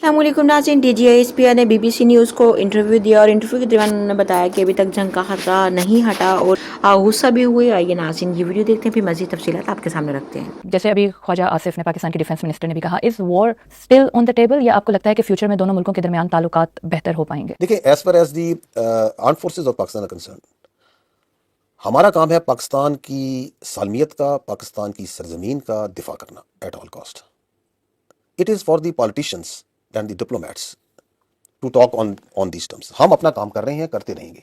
السلام علیکم ناظرین، D G I S P R نے بی بی سی نیوز کو انٹرویو دیا اور انٹرویو کے دوران انہوں نے بتایا کہ ابھی تک جنگ کا خطرہ نہیں ہٹا اور غصہ بھی ہوئے. آئیے ناظرین یہ ویڈیو دیکھتے ہیں، پھر مزید تفصیلات آپ کے سامنے رکھتے ہیں. جیسے ابھی خواجہ آصف نے پاکستان کے ڈیفنس منسٹر نے بھی کہا، از وار اسٹل آن دا ٹیبل، یا آپ کو لگتا ہے کہ فیوچر میں دونوں ملکوں کے درمیان تعلقات بہتر ہو پائیں گے؟ دیکھیں، as far as the arm forces of Pakistan concern, ہمارا کام ہے پاکستان کی سالمیت کا، پاکستان کی سرزمین کا دفاع کرنا at all cost. It is for the politicians and the diplomats to talk on these terms. ہم اپنا کام کر رہے ہیں، کرتے رہیں گے.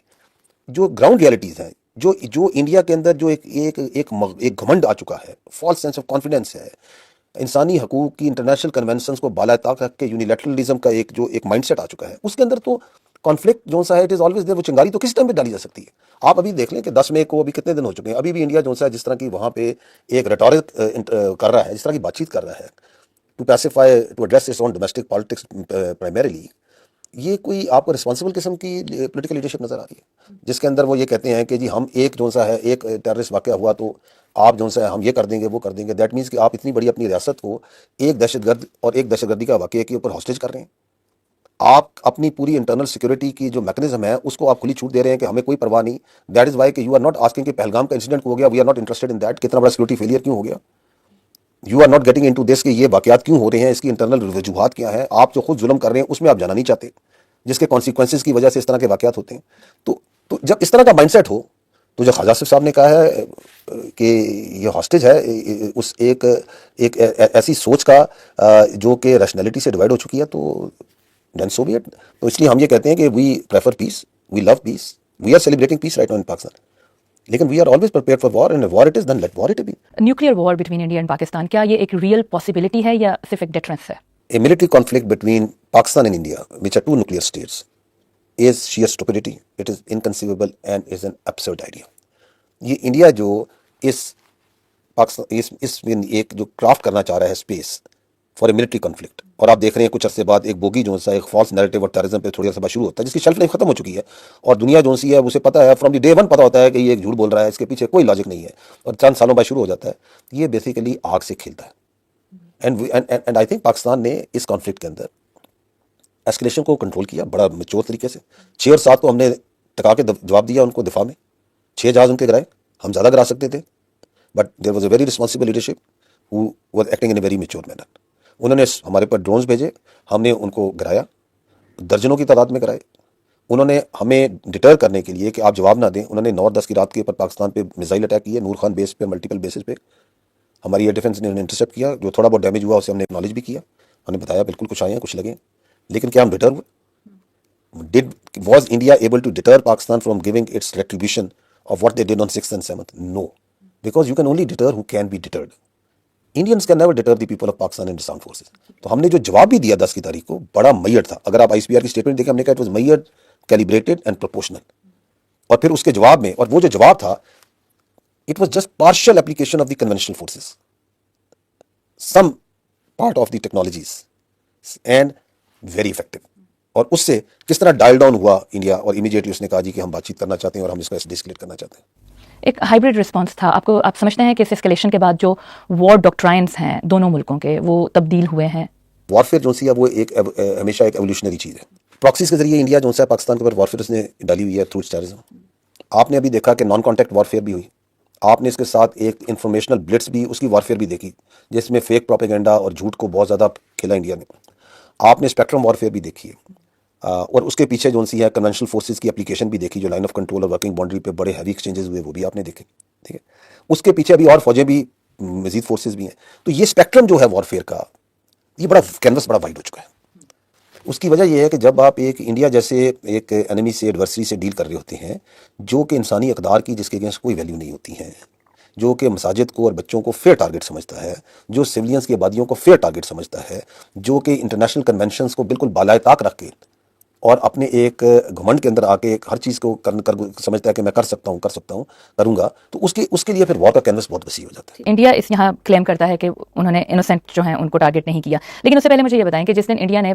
جو گراؤنڈ ریئلٹیز ہیں، جو انڈیا کے اندر جو ایک گھمنڈ آ چکا ہے، فالس سینس آف کانفیڈنس ہے، انسانی حقوق کی انٹرنیشنل کنونشنز کو بالا طاق رکھ کے یونیلیٹرلزم کا جو ایک مائنڈ سیٹ آ چکا ہے، اس کے اندر تو کانفلکٹ جو سا ہے اٹ از آلویز دیر. وہ چنگاری تو کس ٹائم پہ ڈالی جا سکتی ہے. آپ ابھی دیکھ لیں کہ 10 مئی کو ابھی کتنے دن ہو چکے ہیں، ابھی بھی انڈیا جو سا ہے جس طرح کی وہاں پہ ایک ریٹورک کر رہا ہے، جس طرح کی بات چیت کر رہا ہے to pacify to address its own domestic politics primarily, یہ کوئی آپ کو رسپانسبل قسم کی پولیٹیکل لیڈرشپ نظر آ رہی ہے، جس کے اندر وہ یہ کہتے ہیں کہ جی ہم ایک جو سا ہے ایک ٹیررسٹ واقعہ ہوا تو آپ جو سا ہے ہم یہ کر دیں گے وہ کر دیں گے. دیٹ مینس کہ آپ اتنی بڑی اپنی ریاست کو ایک دہشت گرد اور ایک دہشت گردی کا واقعے کے اوپر ہاسٹیج کر رہے ہیں. آپ اپنی پوری انٹرنل سیکورٹی کی جو میکنزم ہے اس کو آپ کھلی چھوٹ دے رہے ہیں کہ ہمیں کوئی پرواہ نہیں. دیٹ از وائی کہ یو آر ناٹ آسکنگ کہ پہلگام کا انسیڈنٹ ہو گیا، we are not interested in that, کتنا بڑا سیکورٹی فیلئر کیوں ہو گیا. You are not getting into this کہ یہ واقعات کیوں ہو رہے ہیں، اس کی انٹرنل وجوہات کیا ہیں. آپ جو خود ظلم کر رہے ہیں اس میں آپ جانا نہیں چاہتے، جس کے کانسیکوینسز کی وجہ سے اس طرح کے واقعات ہوتے ہیں. تو جب اس طرح کا مائنڈ سیٹ ہو تو جو خواجہ صاحب نے کہا ہے کہ یہ ہاسٹیج ہے اس ایک ایسی سوچ کا جو کہ ریشنلٹی سے ڈیوائڈ ہو چکی ہے، تو دین سو بی اٹ. تو اس لیے ہم یہ کہتے ہیں کہ we prefer peace, we love peace, we are celebrating peace right now in Pakistan, لیکن we are always prepared for war, and war it is then let war it be. Nuclear war between India and Pakistan, کیا یہ ایک real possibility ہے یا صرف ایک deterrence ہے؟ A military conflict between Pakistan and India, which are two nuclear states, is sheer stupidity. It is inconceivable and is an absurd idea. یہ India جو اس میں ایک جو کرافٹ کرنا چاہ رہا ہے space for a military conflict, اور آپ دیکھ رہے ہیں کچھ عرصے بعد ایک بوگی جو سا ایک فالس نیریٹو اور ٹیررزم پہ تھوڑا سا شروع ہوتا ہے، جس کی شیلف لائف ختم ہو چکی ہے، اور دنیا جو سی ہے اسے پتا ہے فرام دی ڈے ون پتا ہوتا ہے کہ یہ ایک جھوٹ بول رہا ہے، اس کے پیچھے کوئی لاجک نہیں ہے، اور چند سالوں بعد شروع ہو جاتا ہے. یہ بیسیکلی آگ سے کھیلتا ہے. اینڈ آئی تھنک پاکستان نے اس کانفلکٹ کے اندر ایسکلیشن کو کنٹرول کیا بڑا میچور طریقے سے. 6 اور 7 کو ہم نے ٹکا کے جواب دیا ان کو دفاع میں. 6 جہاز ان کے گرائے، ہم زیادہ گرا سکتے تھے، but there was a very responsible leadership who was acting in a very mature manner. انہوں نے ہمارے پر ڈرونز بھیجے، ہم نے ان کو گرایا، درجنوں کی تعداد میں گرائے. انہوں نے ہمیں ڈٹر کرنے کے لیے کہ آپ جواب نہ دیں، انہوں نے 9 اور 10 کی رات کے اوپر پاکستان پہ میزائل اٹیک کیے، نور خان بیس پہ، ملٹیپل بیسز پہ. ہماری ایئر ڈیفنس نے انٹرسپٹ کیا، جو تھوڑا بہت ڈیمیج ہوا اسے ہم نے اکنالج بھی کیا، ہم نے بتایا بالکل کچھ آئے ہیں کچھ لگے، لیکن کیا ہم ڈٹر ہوئے؟ Was India able to deter Pakistan from giving its retribution of what they did on 6th and 7th? No. Because you can only deter who can be deterred. Indians can never deter the people of Pakistan and its armed forces. تو ہم نے جو جواب بھی دیا 10 کی تاریخ کو بڑا میئر تھا. اگر آپ ICPR کی اسٹیٹمنٹ دیکھیں، ہم نے کہا it was measured, calibrated and proportional. اور پھر اس کے جواب میں، اور وہ جو جواب تھا it was just partial application of the conventional forces, some part of the technologies, and very effective. اور اس سے کس طرح ڈائل ڈاؤن ہوا انڈیا، اور امیڈیٹلی اس نے کہا جی کہ ہم بات چیت کرنا چاہتے ہیں اور ہم اس کو ڈسکلیٹ کرنا چاہتے ہیں. ایک ہائبرڈ رسپانس تھا. آپ سمجھتے ہیں کہ اس اسکیلیشن کے بعد جو وار ڈاکٹرائنز ہیں دونوں ملکوں کے وہ تبدیل ہوئے ہیں؟ وارفیئر جو سی ہے وہ ایک ہمیشہ ایک ایولیوشنری چیز ہے. پراکسیز کے ذریعے انڈیا جو ہے پاکستان کے اوپر وارفیئر اس نے ڈالی ہوئی ہے تھرو ٹیررزم. آپ نے ابھی دیکھا کہ نان کانٹیکٹ وارفیئر بھی ہوئی. آپ نے اس کے ساتھ ایک انفارمیشنل بلٹس بھی، اس کی وارفیئر بھی دیکھی، جس میں فیک پروپیگنڈا اور جھوٹ کو بہت زیادہ کھیلا انڈیا نے. آپ نے اسپیکٹرم وارفیئر بھی دیکھی ہے، اور اس کے پیچھے جو سی ہے کنونشنل فورسز کی اپلیکیشن بھی دیکھی، جو لائن آف کنٹرول اور ورکنگ باؤنڈری پہ بڑے ہیوی ایکسچینجز ہوئے وہ بھی آپ نے دیکھے. ٹھیک ہے، اس کے پیچھے ابھی اور فوجیں بھی، مزید فورسز بھی ہیں. تو یہ اسپیکٹرم جو ہے وارفیئر کا، یہ بڑا کینوس بڑا وائڈ ہو چکا ہے. اس کی وجہ یہ ہے کہ جب آپ ایک انڈیا جیسے ایک انیمی سے، ایڈورسری سے ڈیل کر رہے ہوتے ہیں، جو کہ انسانی اقدار کی جس کے اگینسٹ کوئی ویلیو نہیں ہوتی ہے، جو کہ مساجد کو اور بچوں کو فیئر ٹارگٹ سمجھتا ہے، جو سویلینز کی آبادیوں کو فیئر ٹارگٹ سمجھتا ہے، جو کہ انٹرنیشنل کنونشنز کو بالکل بالائے طاق رکھ کے اور اپنے ایک گھمنڈ کے اندر آ کے ہر چیز کو سمجھتا ہے کہ میں کر سکتا ہوں کروں گا، تو اس کے لیے پھر وار کا کینوس بہت وسیع ہو جاتا ہے. انڈیا اس یہاں کلیم کرتا ہے کہ انہوں نے انوسینٹ جو ہیں ان کو ٹارگٹ نہیں کیا، لیکن اس سے پہلے مجھے یہ بتائیں کہ جس دن انڈیا نے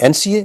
NCA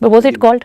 But was it called?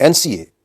NCA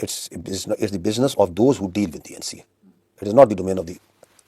It's the business of those who deal with the NCA. It is not the domain of the